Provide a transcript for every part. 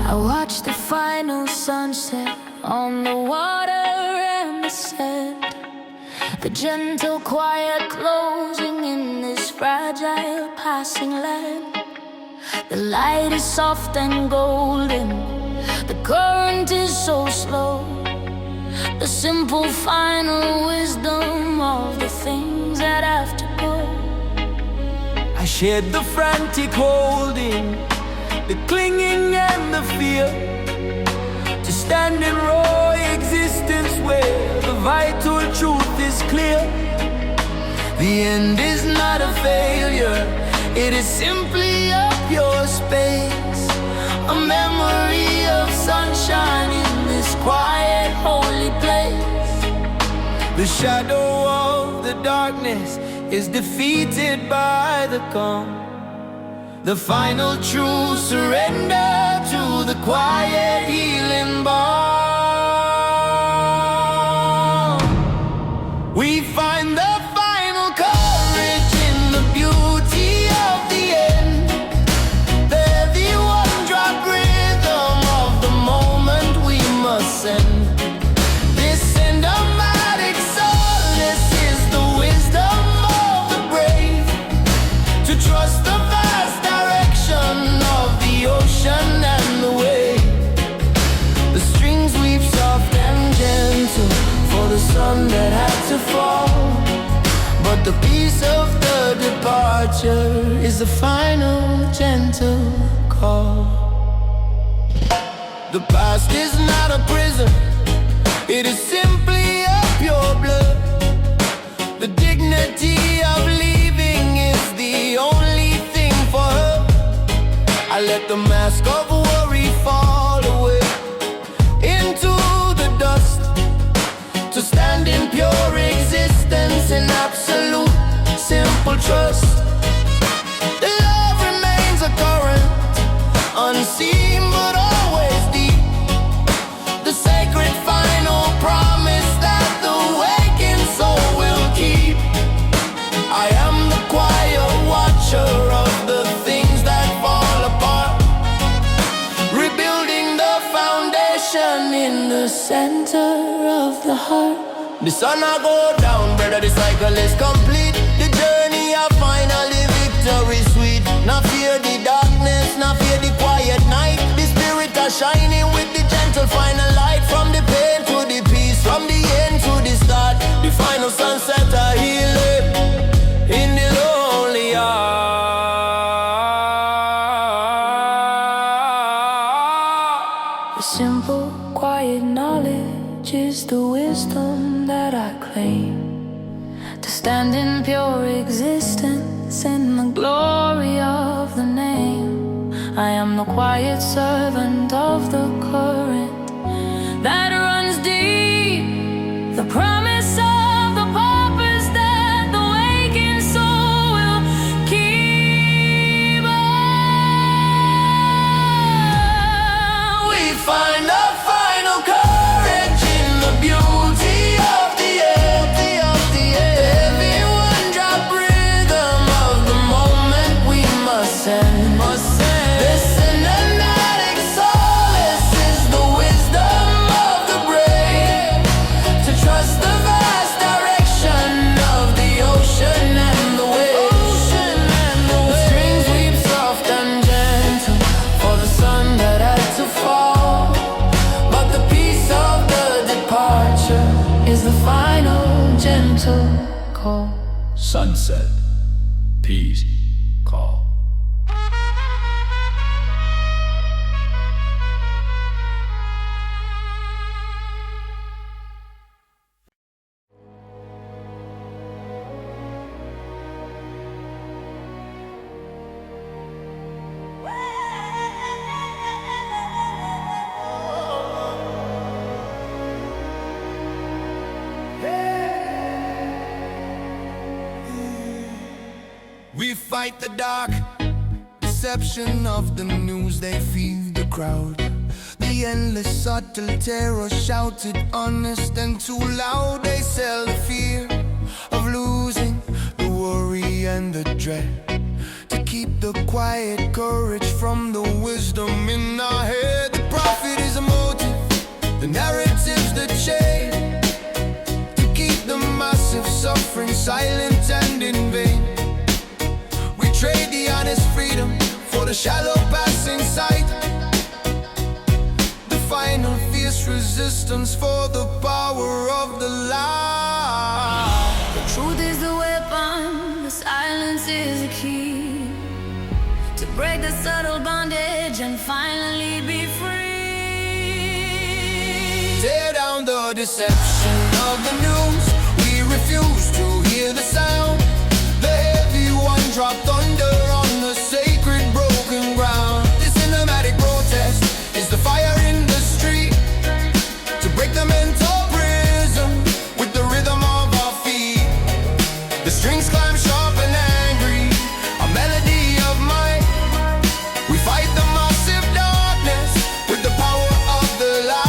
I watch the final sunset on the water and the sand, the gentle quiet closing in this fragile passing land. The light is soft and golden, the current is so slow. The simple final wisdom of the things that have to go. I shared the frantic holding, the clinging and the fear, to stand in raw existence where the vital truth is clear. The end is not a failure, it is simply a pure space, a memory of sunshine in this quiet, holy place. The shadow of the darkness is defeated by the calm, the final true surrender to the quiet healing balm. We find the final courage in the beauty of the end, the heavy one-drop rhythm of the moment we must send. This cinematic solace is the wisdom of the brave, to trust the vast direction of the ocean and the wave. The strings weave soft and gentle for the sun that had to fall, but the peace of the departure is the final gentle call. The past is not a prison, it is simply a pure blood. The dignity of leaving is the only thing for her. I let the mask of worry fall away into the dust, to stand in pure existence in absolute simple trust. The love remains a current, unseen but always deep, the sacred final promise that the waking soul will keep. I am the quiet watcher of the things that fall apart, rebuilding the foundation in the center of the heart. The sun I go down, brother, the cycle is complete. The journey of finally victory sweet. Not fear the darkness, not fear the quiet night. The spirit are shining with the gentle final light. From the pain to the peace, from the end to the start. The final sunset are healing in the lonely heart. The simple, quiet knowledge is the wisdom that I claim, to stand in pure existence in the glory of the name. I am the quiet servant of the current that runs deep, the promise of the purpose that the waking soul will keep. We find a final courage in the beauty of the end, every one-drop rhythm of the moment we must send. This cinematic solace is the wisdom of the brave, to trust the vast direction of the ocean and the waves. The strings weave soft and gentle for the sun that had to fall, but the peace of the departure is the final gentle call. Sunset, peace, call. We fight the dark deception of the news, they feed the crowd. The endless subtle terror shouted honest and too loud. They sell the fear of losing, the worry and the dread, to keep the quiet courage from the wisdom in our head. silent and in vain. We trade the honest freedom for the shallow passing sight. The final fierce resistance for the power of the lie. The truth is the weapon, the silence is the key to break the subtle bondage and finally be free. Tear down the deception of the news. We refuse to hear the sound. The heavy one dropped thunder on the sacred broken ground. The cinematic protest is the fire in the street to break the mental prison with the rhythm of our feet. The strings climb sharp and angry, a melody of might. We fight the massive darkness with the power of the light.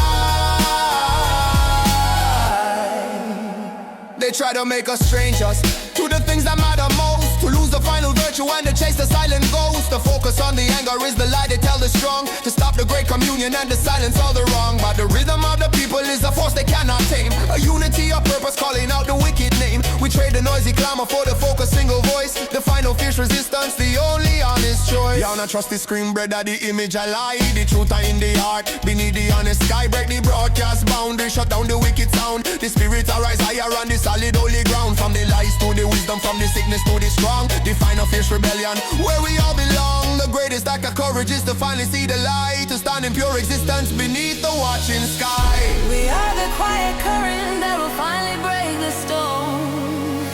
They try to make us strangers to the things that matter most, to lose the final virtue and to chase the silent ghost. The focus on the anger is the lie they tell the strong, to stop the great communion and to silence all the wrong. But the rhythm of the people is a force they cannot tame, a unity of purpose calling out the wicked name. We trade the noisy clamor for the focused single voice, the final fierce resistance, the only honest choice. Y'all not trust the screen, brother, the image I lie. The truth are in the heart, beneath the honest sky. Break the broadcast boundary, shut down the wicked sound. The spirits arise higher on the solid holy ground. From the lies to the wisdom, from the sickness to the strong. The final fierce rebellion, where we all belong. The greatest act of courage is to finally see the light, to stand in pure existence beneath the watching sky. We are the quiet current that will finally break the storm,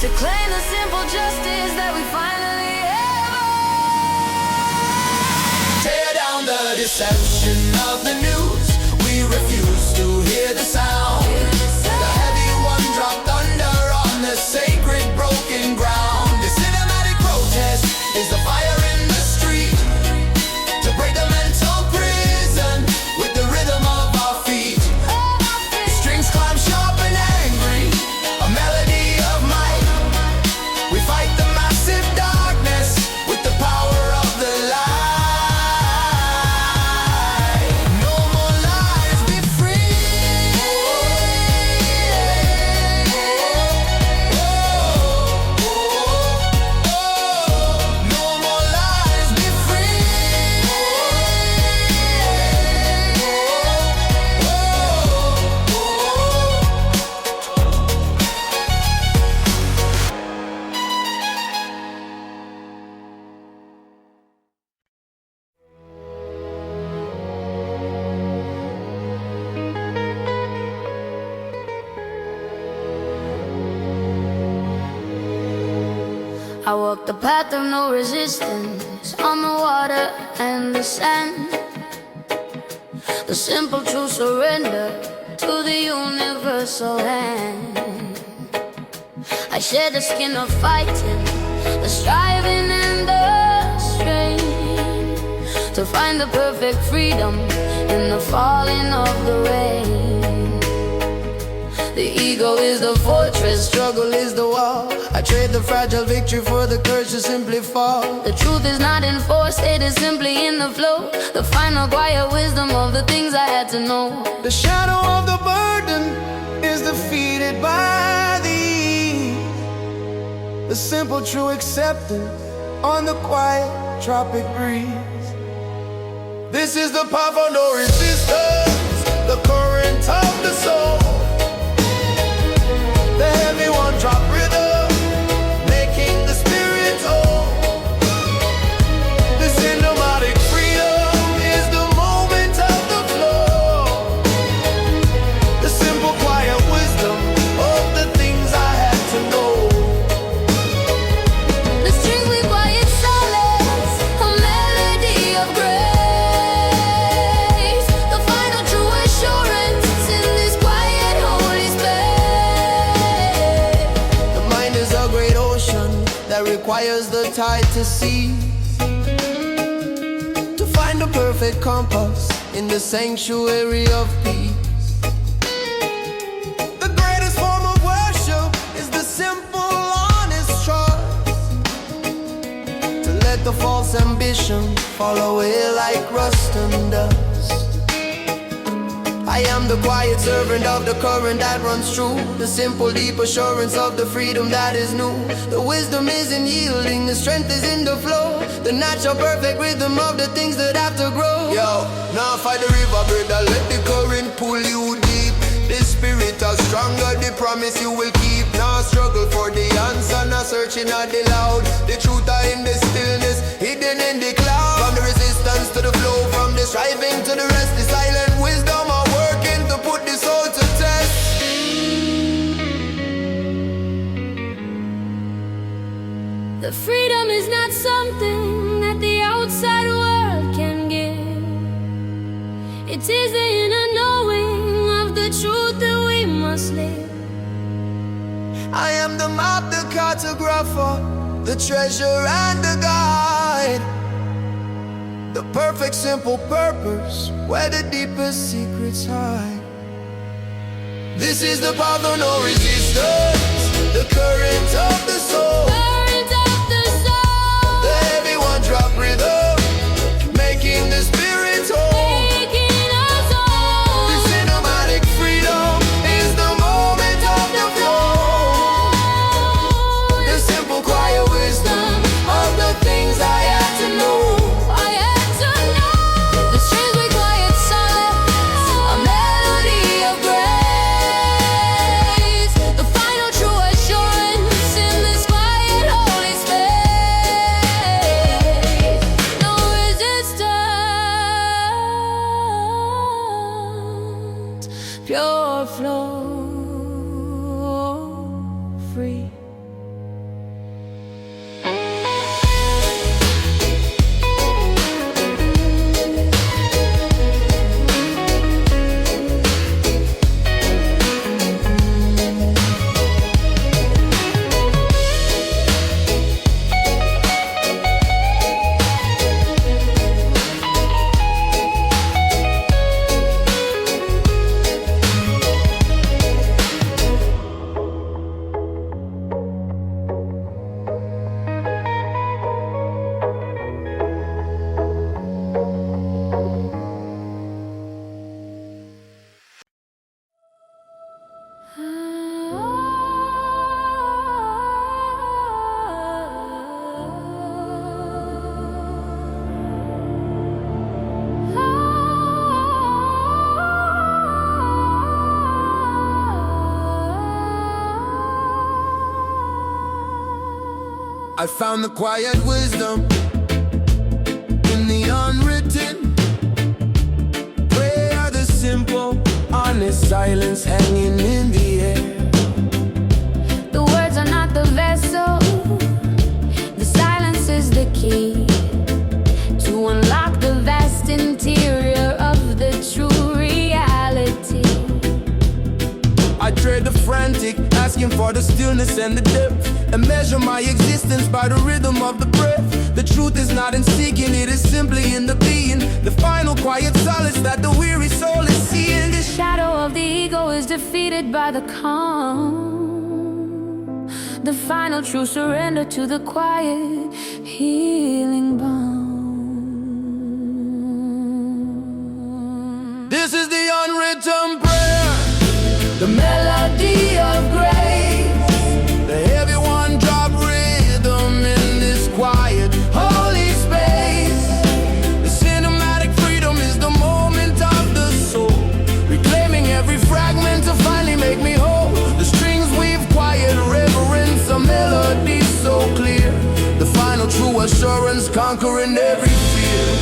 to claim the simple justice that we finally have. Tear down the deception of the news. We refuse to hear the sound. The heavy one dropped thunder on the sacred broken ground. The cinematic protest is the fire in the street to break the mental prison with the rhythm of our feet. Strings climb sharp and angry, a melody of might. We fight the massive darkness with the power of the light. No more lies, be free. No more lies, be free. I walk the path of no resistance on the water and the sand. The simple true surrender to the universal hand. I shed the skin of fighting, the striving and the strain, to find the perfect freedom in the falling of the rain. The ego is the fortress, struggle is the wall. I trade the fragile victory for the courage to simply fall. The truth is not enforced, it is simply in the flow. The final quiet wisdom of the things I had to know. The shadow of the burden is defeated by thee. The simple true acceptance on the quiet tropic breeze. This is the path of no resistance, the current of the soul. The heavy one drop rhythm, making the spirit whole. The cinematic freedom is the moment of the flow. The simple quiet wisdom of the things I had to know. The strings we quiet silence, a melody of grace. The final true assurance in this quiet holy space. The mind is a great ocean that requires the tide to cease, to find the perfect compass in the sanctuary of peace. The greatest form of worship is the simple, honest trust, to let the false ambition fall away like rust and dust. I am the quiet servant of the current that runs true, the simple deep assurance of the freedom that is new. The wisdom is in yielding, the strength is in the flow, the natural perfect rhythm of the things that have to grow. Yo, now fight the river, brother, let the current pull you deep. The spirit is stronger, the promise you will keep. Now struggle for the answer, now searching at the loud. The truth are in the stillness, hidden in the cloud. From the resistance to the flow, from the striving to the rest, the silent wisdom are working to put the soul to test. The freedom is not something that the outside world can give. It is the inner knowing of the truth that we must live. I am the map, the cartographer, the treasure and the guide. The perfect simple purpose, where the deepest secrets hide. This is the path of no resistance, the current of the soul. Current of the soul. The heavy one drop rhythm, making the spirit whole. Making us whole. The cinematic freedom is the moment of the flow. The simple quiet wisdom of the things I had to know. I had to know. The strings we quiet silence, a melody of grace. The final true assurance in this quiet holy space. No resistance, pure flow, free. I found the quiet wisdom in the unwritten. Prayer, the simple, honest silence hanging in the air. The words are not the vessel, the silence is the key to unlock the vast interior of the true reality. I trade the frantic, asking for the stillness and the depth, and measure my existence by the rhythm of the breath. The truth is not in seeking, it is simply in the being, the final quiet solace that the weary soul is seeing. The shadow of the ego is defeated by the calm, the final true surrender to the quiet healing balm. This is the unwritten prayer, the melody of grace, the heavy one drop rhythm in this quiet holy space. The cinematic freedom is the moment of the soul, reclaiming every fragment to finally make me whole. The strings weave quiet reverence, a melody so clear, the final true assurance conquering every fear.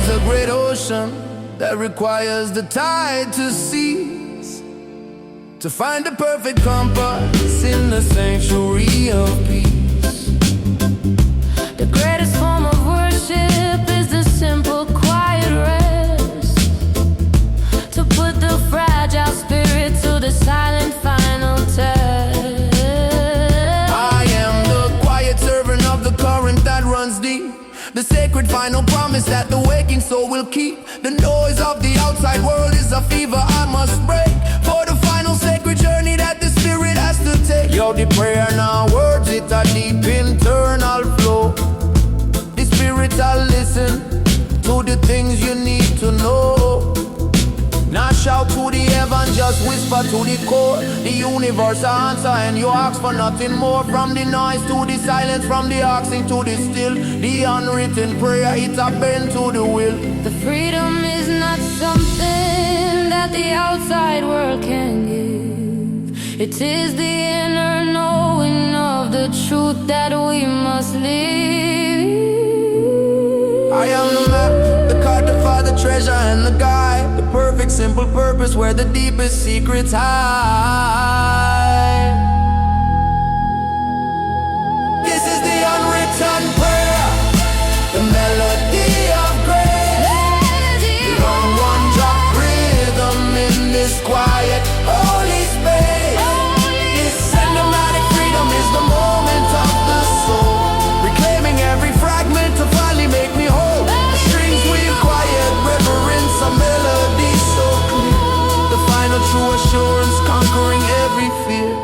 A great ocean that requires the tide to cease, to find the perfect compass in the sanctuary of peace. The greatest form of worship is the simple quiet rest, to put the fragile spirit to the silent final test. I am the quiet servant of the current that runs deep, the sacred final promise that the waking soul will keep. The noise of the outside world is a fever I must break, for the final sacred journey that the spirit has to take. Yo, the prayer now words, it a deep internal flow. The spiritual listen to the things you need to know. Now shout to the heaven, just whisper to the core. The universe answer and you ask for nothing more. From the noise to the silence, from the asking to the still. The unwritten prayer, it a bend to the will. The freedom is not something that the outside world can give. It is the inner knowing of the truth that we must live. I am the map, the card to find the treasure and the guide. The perfect simple purpose where the deepest secrets hide. This is the unwritten prayer, the melody of grace. Long one drop rhythm in this quiet holy space. This cinematic freedom is the moment of the soul, reclaiming every fragment to finally make me whole. The strings weave quiet reverence, a melody so clear. The final true assurance conquering every fear.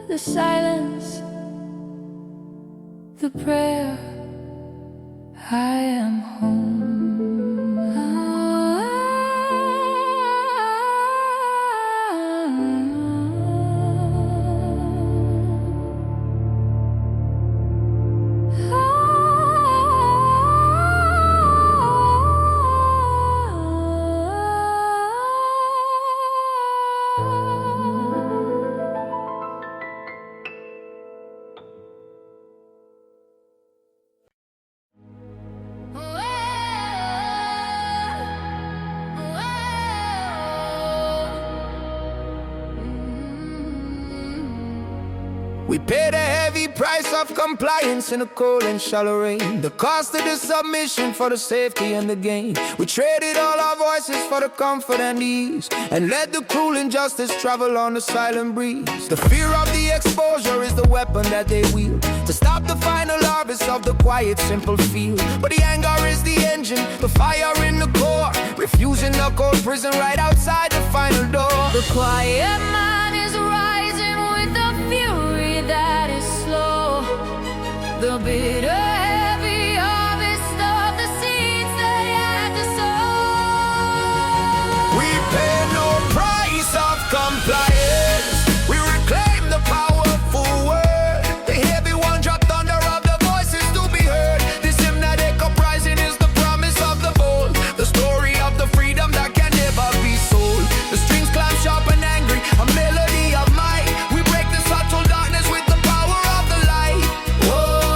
The silence, the prayer, I am home. We paid a heavy price of compliance in the cold and shallow rain. The cost of the submission for the safety and the gain. We traded all our voices for the comfort and ease, and let the cruel injustice travel on the silent breeze. The fear of the exposure is the weapon that they wield to stop the final harvest of the quiet, simple field. But the anger is the engine, the fire in the core, refusing the cold prison right outside the final door. The quiet man is rising with the fury that is slow. The bitter, heavy harvest of the seeds they had to sow. We pay no price of compliance. We reclaim the powerful word. The heavy one drop thunder of the voices to be heard. This hymnatic uprising is the promise of the bold, the story of the freedom that can never be sold. The strings climb sharp and angry, a melody of might. We break the subtle darkness with the power of the light. Whoa.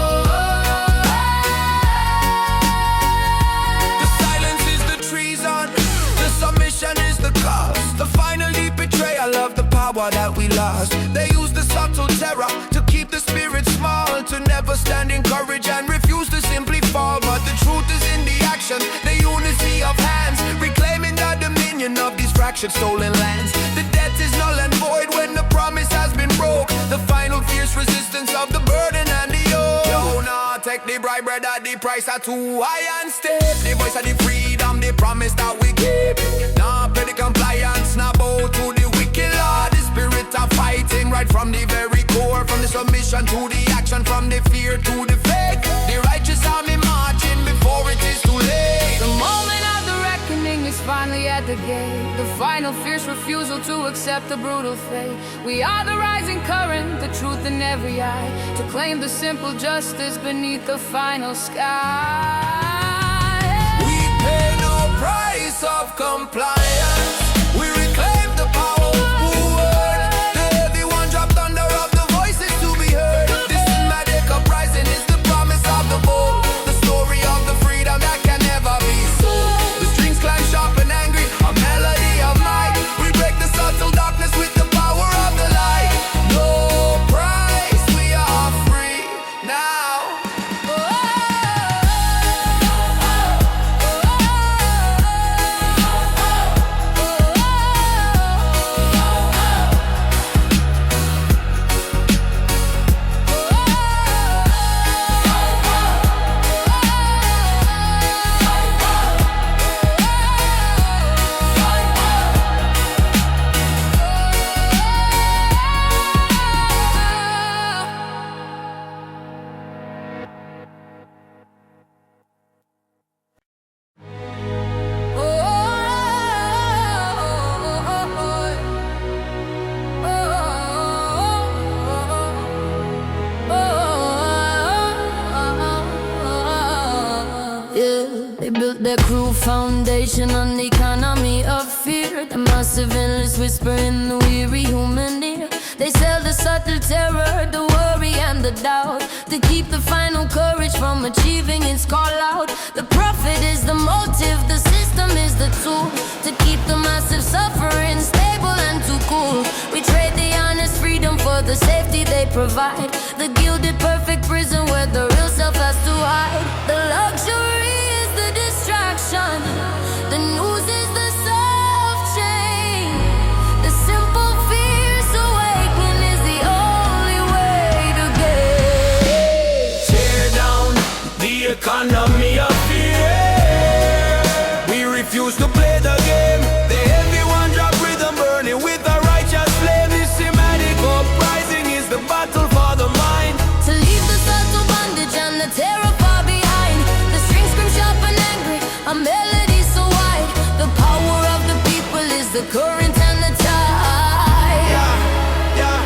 The silence is the treason, the submission is the cost, the final deep betrayal of the power that we lost. They use the subtle terror to keep the spirit small, to never stand in courage and refuse to simply fall. But the truth is in the action, the unity of hands, reclaiming the dominion of these fractured stolen lands. The debt is null and void when the promise has been broke. The final fierce resistance of the burden and the yoke. Yo, nah, take the bribe, brother, the price are too high and steep. The voice of the freedom, the promise that we keep. Nah, play the compliance, nah, bow to the wicked law. The spirit of fighting right from the very core, from the submission to the action, from the fear to the faith. The righteous army marching before it is too late. The moment of the reckoning is finally at the gate. The final fierce refusal to accept the brutal fate. We are the rising current, the truth in every eye, to claim the simple justice beneath the final sky. We pay no price of compliance. We reclaim the powerful word. The heavy one drop thunder of the voices to be heard. This cinematic uprising is the promise of the bold, the story of the freedom that can never be sold. The strings climb sharp and angry, a melody of might. We break the subtle darkness with the power of the light. No price, we are free now. They built their crew foundation on the economy of fear. The massive endless whisper in the weary human ear. They sell the subtle terror, the worry and the doubt, to keep the final courage from achieving its call out. The profit is the motive, the system is the tool, to keep the massive suffering stable and too cool. We trade the honest freedom for the safety they provide, the gilded perfect prison where the real self has to hide. The luxury is the distraction, the news is the soft chain, the simple fears awaken is the only way to get. Tear down the economy of fear. We refuse to play the game. The heavy one drop rhythm burning with a righteous flame. This Sinematic uprising is the battle for the mind. To leave the subtle bondage and the terror far behind. The strings scream sharp and angry, a melody so wide. The power of the people is the current and the tide. Yeah.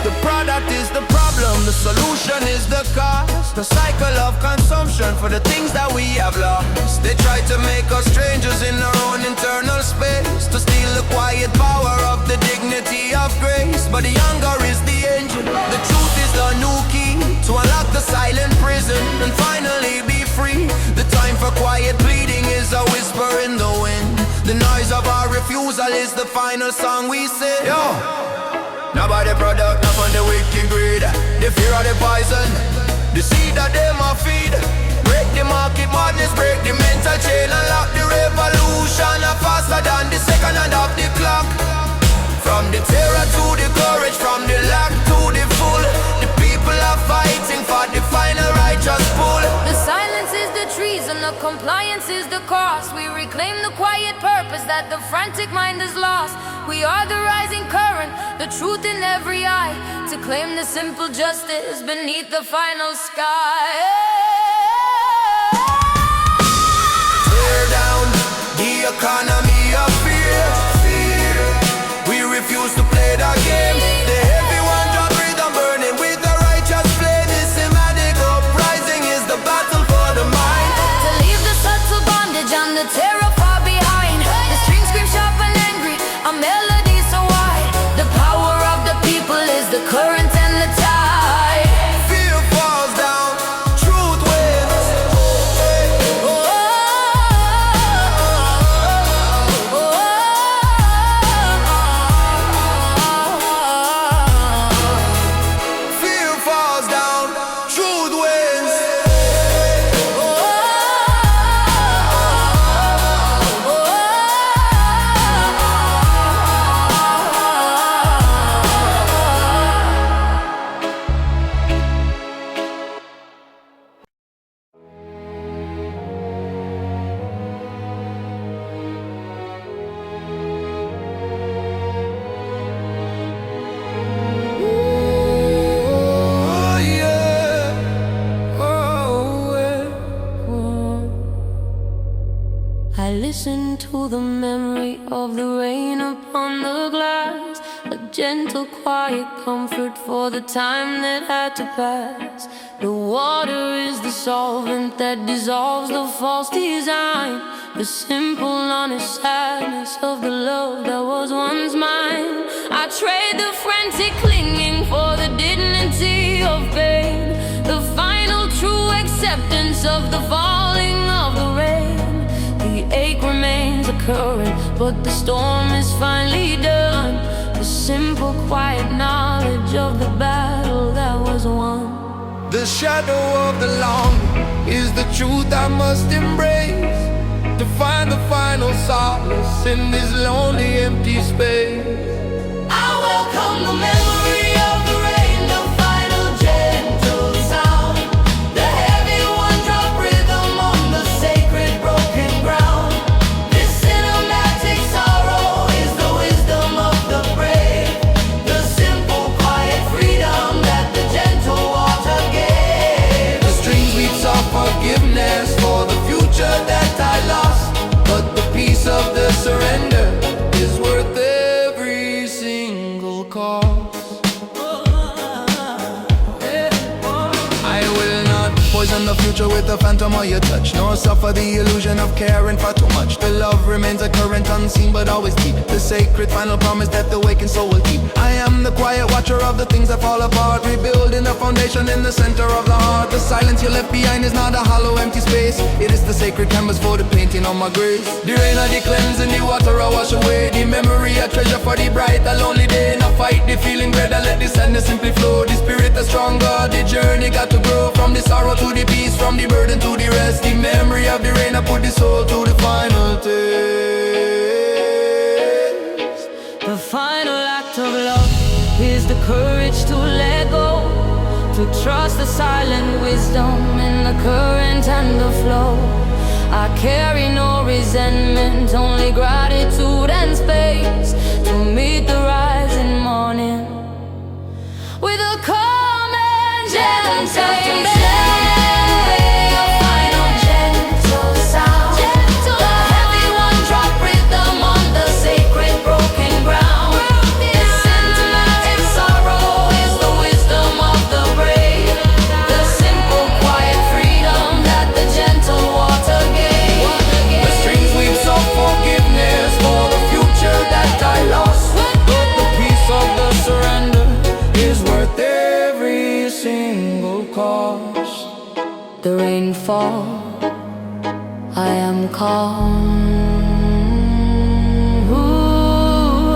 The product is the problem, the solution is the cause. The cycle of consumption for the things that we have lost. They try to make us strangers in our own internal space, to steal the quiet power of the dignity of grace. But the hunger is the engine, the truth is the new key, to unlock the silent prison and finally be free. The time for quiet pleading is a whisper in the wind. The noise of our refusal is the final song we sing. Yo! Nobody product, not from the wicked greed. The fear of the poison, the seed that them a feed. Break the market madness, break the mental chain, unlock the revolution faster than the second hand of the clock. From the terror to the courage, from the lack to the full, the people are fighting for the final righteous pull. The silence is the treason, the compliance is the cost. We reclaim the quiet purpose that the frantic mind has lost. We are the rising current, the truth in every eye, to claim the simple justice beneath the final sky. Tear down the economy of fear. We refuse to play that game. The heavy one drop rhythm burning with a righteous flame. This Sinematic uprising is the battle for the mind. To leave the subtle bondage and the terror far behind. The strings scream sharp and angry, a melody so wide. The power of the people is the current and the tide. Fear falls down, truth wins. Fear falls down, truth wins. Oh yeah, oh yeah. I listen to the memory of the rain upon the glass, a gentle quiet comfort for the time that had to pass. The water is the solvent that dissolves the false design, the simple honest sadness of the love that was once mine. I trade the frantic clinging for the dignity of pain, the final true acceptance of the falling of the rain. The ache remains a current, but the storm is finally done. The simple quiet knowledge of the battle that was won. The shadow of the longing is the truth I must embrace, to find the final solace in this lonely empty space. I welcome the memory of the rain, the final gentle sound, the heavy one drop rhythm on the sacred broken ground. This cinematic sorrow is the wisdom of the brave, the simple quiet freedom that the gentle water gave. The strings beats of forgiveness for the future that I lost, but the peace of the surrender is worth every single cost. phantom or your touch, nor suffer the illusion of caring for too much. The love remains a current, unseen, but always deep. The sacred final promise that the wakened soul will keep. I am the quiet watcher of the things that fall apart, rebuilding the foundation in the center of the heart. The silence you left behind is not a hollow, empty space. It is the sacred canvas for the painting on my grace. The rain of the cleansing, the water I wash away. The memory a treasure for the bright, a lonely day. Now fight the feeling better, let the sadness simply flow. The spirit is stronger, the journey got to grow. From the sorrow to the peace, from the burden to the rest. The memory of the rain, I put the soul to the final taste. The final act of love is the courage to let go, to trust the silent wisdom in the current and the flow. I carry no resentment, only gratitude and space to meet the rising morning with a calm and gentle pace. The rain fall, I am calm. Ooh,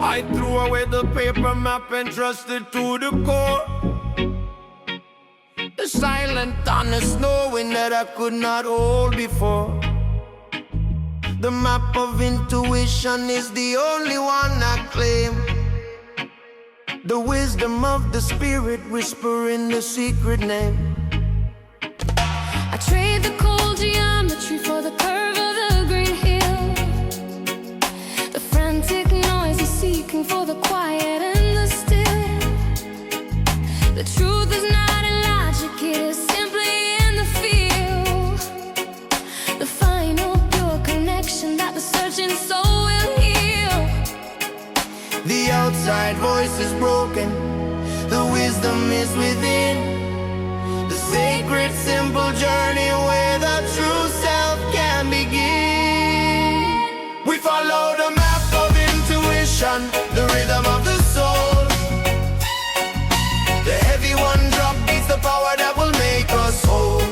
I threw away the paper map and trusted to the core. The silent honest knowing that I could not hold before. The map of intuition is the only one I claim. The wisdom of the spirit whispering the secret name. I trade the cold geometry for the curve of the green hill. The frantic noise is seeking for the quiet and the still. The truth is not in logic, it is simply in the feel. The final pure connection that the searching soul will heal. The outside voice is broken, the wisdom is within. The sacred simple journey where the true self can begin. We follow the map of intuition, the rhythm of the soul. The heavy one drop beats the power that will make us whole.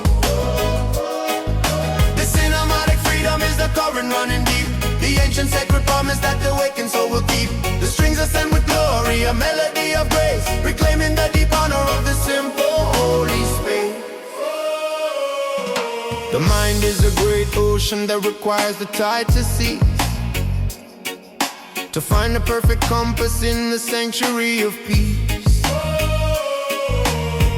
The cinematic freedom is the current running deep. The ancient sacred promise that the awakened soul will keep. The strings are sent with glory, a melody of grace, reclaiming the deep honor of the simple holy space. The mind is a great ocean that requires the tide to cease, to find the perfect compass in the sanctuary of peace.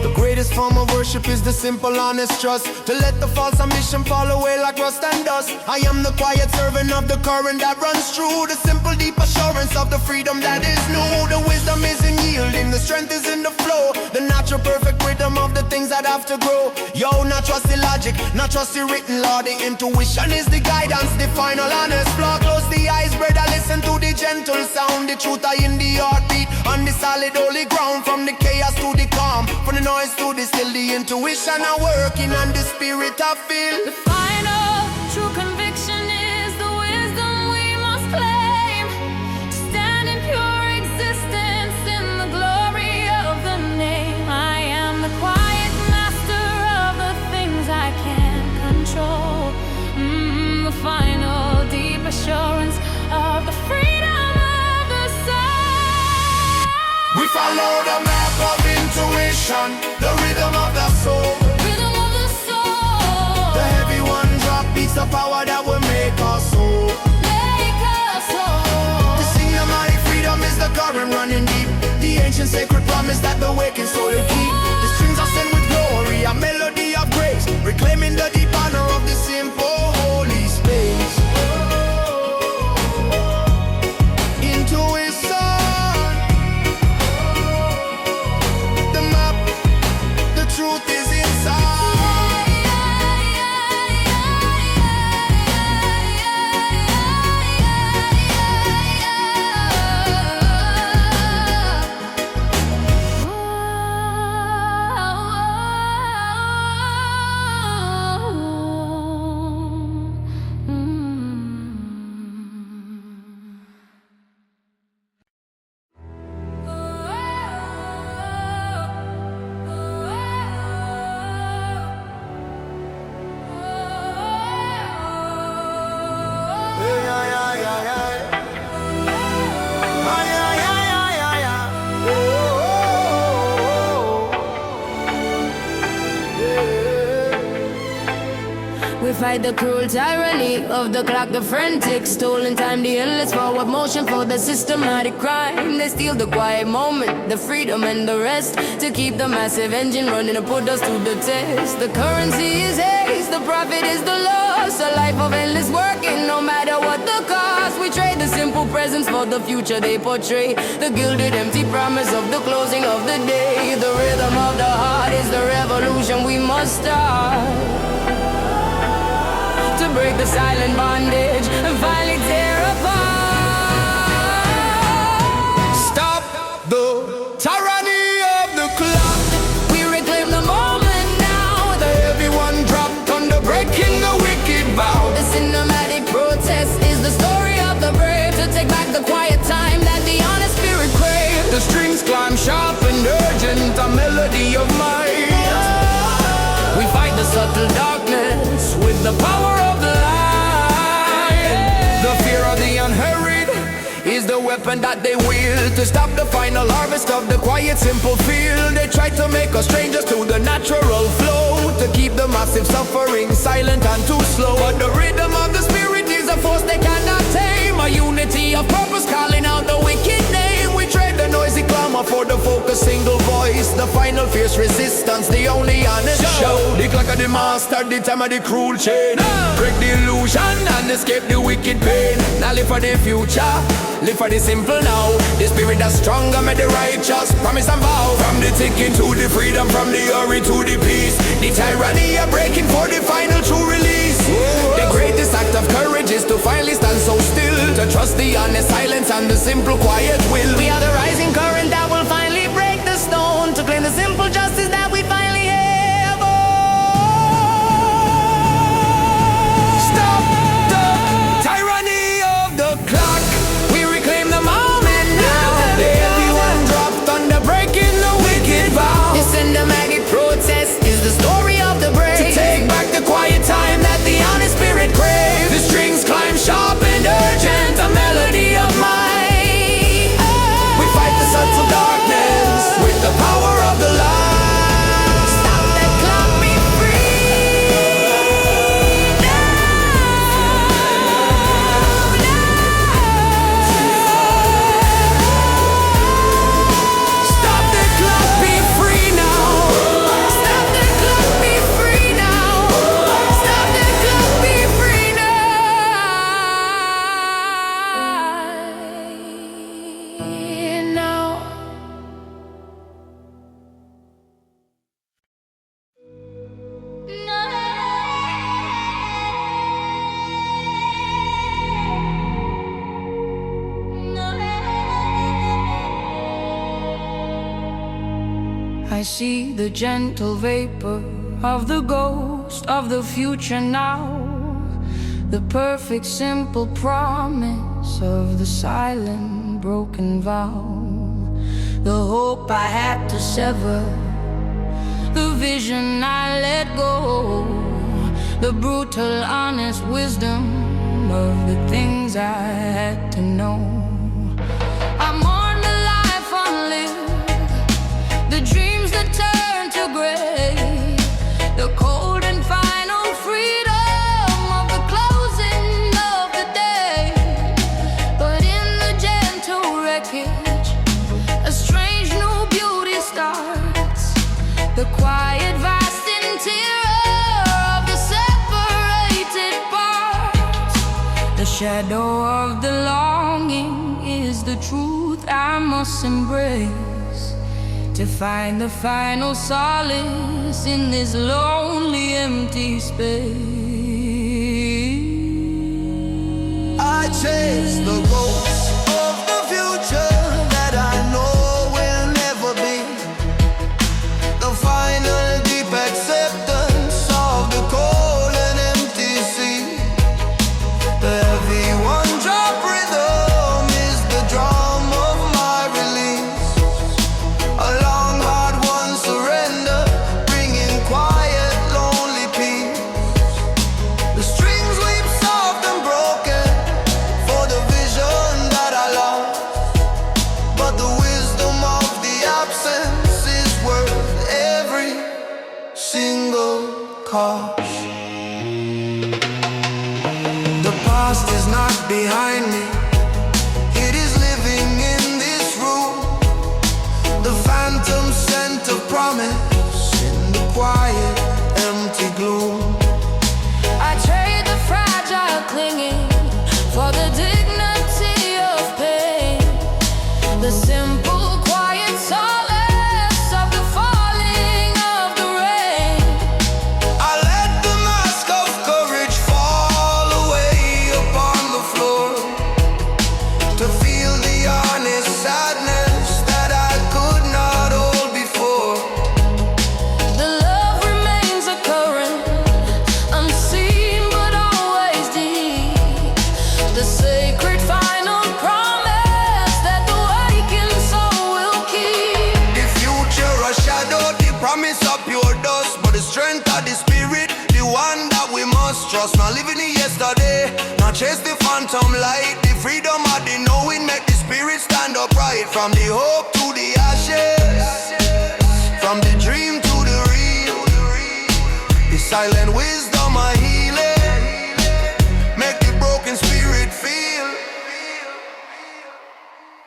The greatest form of worship is the simple honest trust, to let the false ambition fall away like rust and dust. I am the quiet servant of the current that runs through, the simple deep assurance of the freedom that is new. The wisdom is in yielding, the strength is in the flow, the natural perfect rhythm of the things that have to grow. Yo, not trust the logic, not trust the written law. The intuition is the guidance, the final honest flaw. Close the eyes, brother, listen to the gentle sound. The truth are in the heartbeat, on the solid holy ground. From the chaos to the calm, from the noise to the still, the intuition are working and the spirit I feel. the final true conviction is the wisdom we must claim. Stand in pure existence in the glory of the name. I am the quiet master of the things I can't control. The final deep assurance of the freedom of the soul. We follow the map of intuition, the rhythm of the soul. Rhythm of the soul. The heavy one drop beats the power that will make us whole. Make us whole. promise that the waking soul will keep. The strings are sent with glory, a melody of grace, reclaiming the deep honor of the simple holy space. Into his son, the map, the truth is inside. We fight the cruel tyranny of the clock, the frantic stolen time, the endless forward motion for the systematic crime. They steal the quiet moment, the freedom and the rest, to keep the massive engine running and put us to the test. The currency is haste, the profit is the loss, a life of endless working no matter what the cost. We trade the simple presence for the future they portray, the gilded empty promise of the closing of the day. The rhythm of the heart is the revolution we must start, to break the silent bondage and finally tear apart. Stop the tyranny of the clock. We reclaim the moment now, The heavy one dropped under breaking the wicked vow. the cinematic protest is the story of the brave, to take back the quiet time that the honest spirit craves. The strings climb sharp and urgent, a melody of might. We fight the subtle darkness with the power of the light. The fear of the unhurried is the weapon that they wield, to stop the final harvest of the quiet, simple field. They try to make us strangers to the natural flow, to keep the massive suffering silent and too slow. But the rhythm of the spirit is a force they cannot tame, a unity of purpose calling out the wicked name. We trade the noisy clamor for the focused single voice, the final fierce resistance, the only honest show. The clock of the master, the time of the cruel chain. Break the illusion and escape the wicked pain. Now live for the future, live for the simple now. The spirit that's stronger, made the righteous promise and vow. From the ticking to the freedom, from the hurry to the peace. The tyranny are breaking for the final true release. The greatest act of courage is to finally stand so still, to trust the honest silence and the simple quiet will. We are the rising current that will finally break the stone, to claim the simple justice that we finally have. Oh. Stop the tyranny of the clock. We reclaim the moment now. The heavy one dropped under breaking the wicked vow. The cinematic protest is the story of the brave, To take back the quiet time that the honest spirit craves. The strings climb sharp and urgent, a melody of might. We fight the subtle darkness with the power of the light. Stop the clock, be free Stop the clock, be free now. Stop the clock, be free now. Stop the clock, be free now. I see the gentle vapor of the ghost of the future now, the perfect simple promise of the silent broken vow, the hope I had to sever, the vision I let go, the brutal honest wisdom of the things I had to know. I mourn the life unlived, the dreams that turn to gray, the cold and final freedom of the closing of the day. But in the gentle wreckage, a strange new beauty shadow of the longing is the truth I must embrace to find the final solace in this lonely, empty space. I chase the ghosts of the future that I know will never be. The final deep acceptance of the cold and empty sea. The heavy one-drop rhythm is the drum of my release. A long, hard one surrender, bringing quiet, lonely peace. The strings weep soft and broken for the vision that I lost, but the wisdom of the absence is worth every single cost. The past is not behind me, it is living in this room. The phantom scent of promise in the quiet, empty gloom. I trade the fragile clinging for the dignity of pain, the simple, quiet solace of the falling of the rain. I let the mask of courage fall away upon the floor, to feel the honest sadness that I could not hold before. The love remains a current, unseen but always deep. The sacred final promise that the wakened soul will keep. The future a shadow, the promise of pure dust, but the strength of the spirit, the one that we must trust. Not living in yesterday, not chase the phantom light. The freedom of the knowing make the spirit stand upright. From the hope to the ashes, from the dream to the real. The silent wisdom of healing, make the broken spirit feel.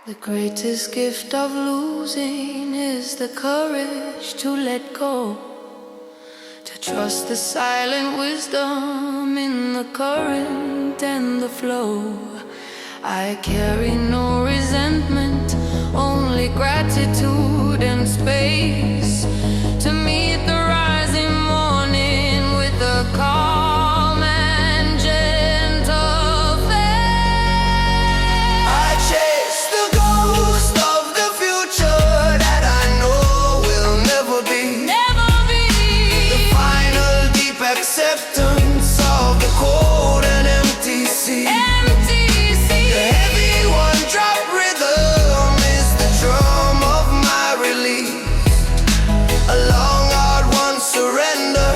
The greatest gift of losing is the courage to let go, to trust the silent wisdom in the current and the flow. I carry no resentment, only gratitude and space to meet the rising morning with a calm and gentle faith. I chase the ghost of the future that I know will never be. Never be The final deep acceptance of the cold and empty sea. empty. The heavy one-drop rhythm is the drum of my release. A long, hard one surrender,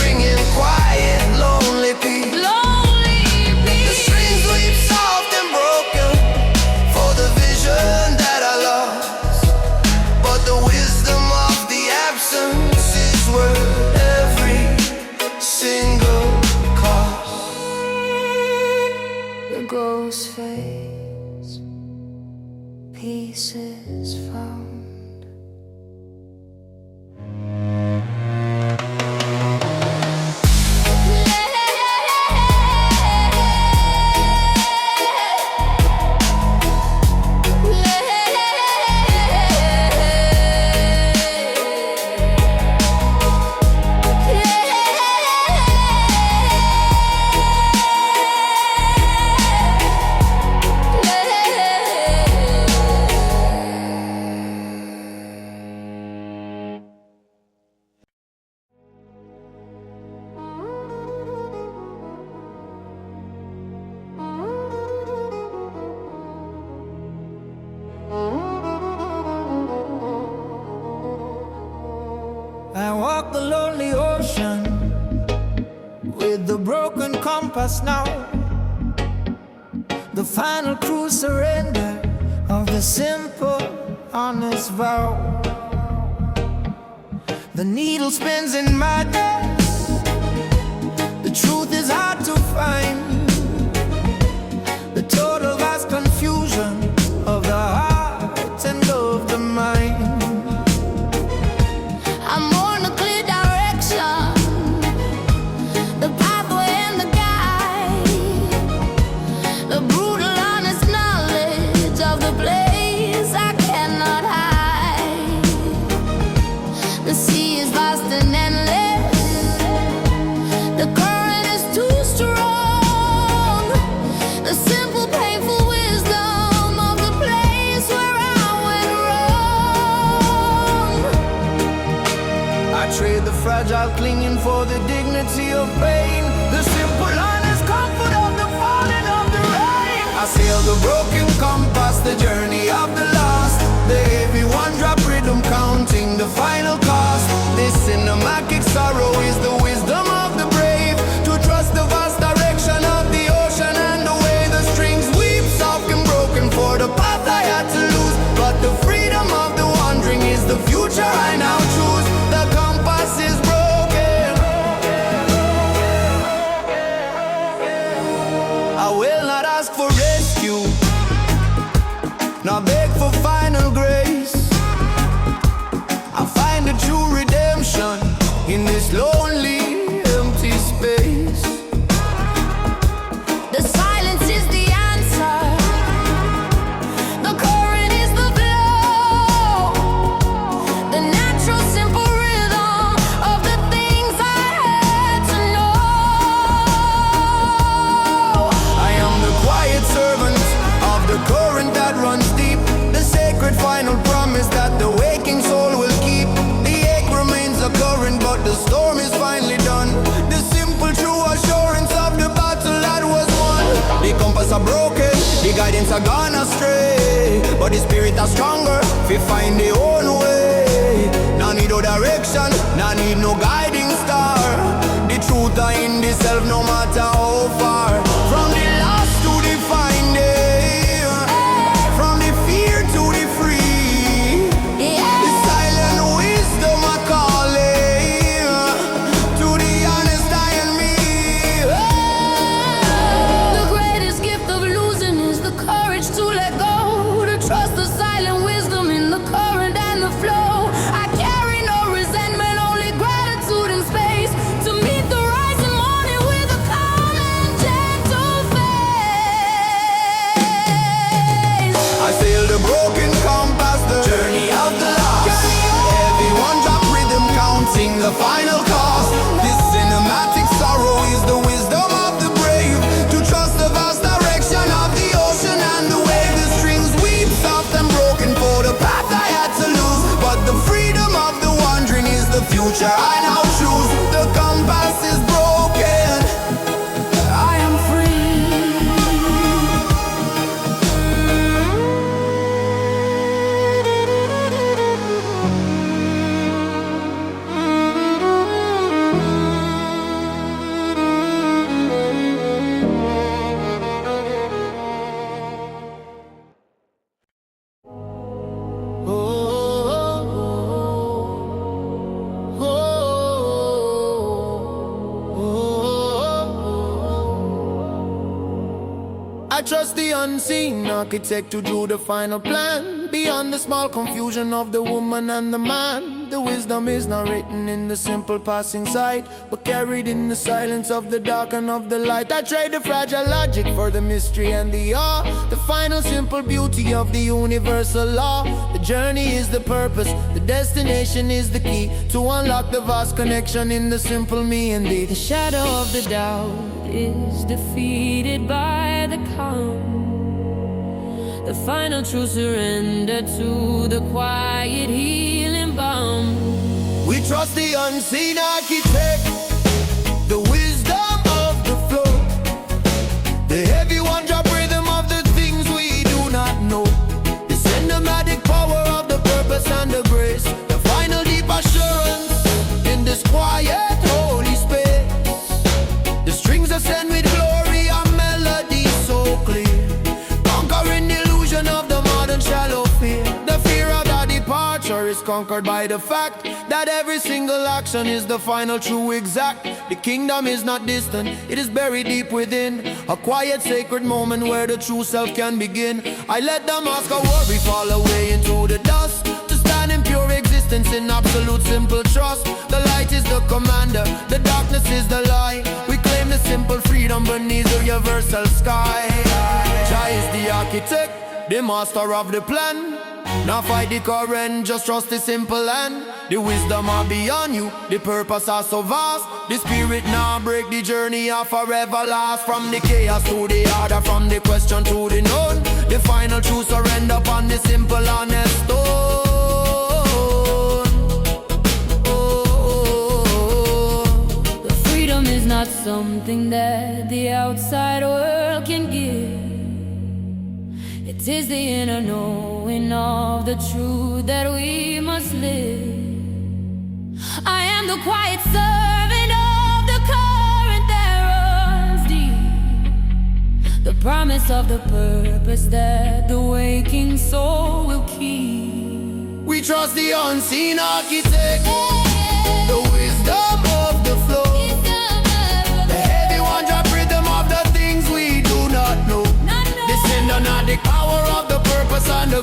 bringing quiet, lonely peace. Lonely The peace. strings weep soft and broken for the vision that I lost, but the wisdom of the absence is worth every single cost. The ghost fades, peace is found. I walk the lonely ocean with the broken compass now. The final cruise surrender of the simple, honest vow. The needle spins in madness, the truth is hard to find. The total vast confusion of the heart and of the mind. I'm on a clear direction, the pathway and the guide. fragile, clinging for the dignity of pain. The simple, honest comfort of the falling of the rain. I sail the broken compass, the journey of the lost. The heavy one-drop rhythm counting the final cost. This cinematic sorrow is the wisdom of the brave. To trust the vast direction of the ocean and the way the strings weep, soft and broken for the path I had to lose. But the freedom of the wandering is the future I now choose. The compass is broken. I will not ask for rescue, not beg for final grace. I find a true redemption in this lonely, empty space. The silence is the answer. The current is the flow. The natural, simple rhythm of the things I had to know. I am the quiet servant of the current that runs deep. The sacred final promise that the waking soul will keep. The ache remains a current, but the storm is finally done. The simple true assurance of the battle that was won. The compass are broken, the guidance are gone astray, but the spirit are stronger, we find their own way. No need no direction, no need no guiding star. The truth are in the self, no matter how far. From the lost to the finding, from the fear to the free. The silent wisdom I calling to the honest I and me. The greatest gift of losing is the courage to let go. To trust the silent wisdom in the current and the flow. I carry no resentment, only gratitude and space. To meet the rising morning with a calm and gentle face. I sail the broken compass, the journey of the lost. Everyone drop rhythm, counting the final cost. This cinematic sorrow is the wisdom of the brave. To trust the vast direction of the ocean and the way the strings weep, soft and broken for the path I had to lose. But the freedom of the wandering is the future I now choose. The compass is broken, I am free. I trust the unseen architect to do the final plan. Beyond the small confusion of the woman and the man, the wisdom is not written in the simple passing sight, but carried in the silence of the dark and of the light. I trade the fragile logic for the mystery and the awe, the final simple beauty of the universal law. The journey is the purpose, the destination is the key to unlock the vast connection in the simple me and thee. The shadow of the doubt is defeated by the calm. The final true surrender to the quiet healing balm. We trust the unseen architect, the wisdom of the flow, the heavy one-drop rhythm of the things we do not know, the cinematic power of the purpose and the grace, the final deep assurance in this quiet holy space. The strings ascend with glory and melody so clear, conquering the illusion of the modern shallow fear. The fear of the departure is conquered by the fact that every single action is the final true exact. The kingdom is not distant, it is buried deep within, a quiet sacred moment where the true self can begin. I let the mask of worry fall away into the dust, to stand in pure existence in absolute simple trust. The light is the commander, the darkness is the lie. We claim the simple freedom beneath the universal sky. Jah is the architect, the master of the plan. Now fight the current, just trust the simple hand. The wisdom are beyond you, the purpose are so vast. The spirit now break the journey of forever last. From the chaos to the order, from the question to the known, the final truth surrender upon the simple honest stone. something that the outside world can give. It is the inner knowing of the truth that we must live. I am the quiet servant of the current that runs deep, the promise of the purpose that the waking soul will keep. We trust the unseen architect, the wisdom of the flow, the heavy one-drop rhythm of the things we do not know. The sender, not the power of the purpose and the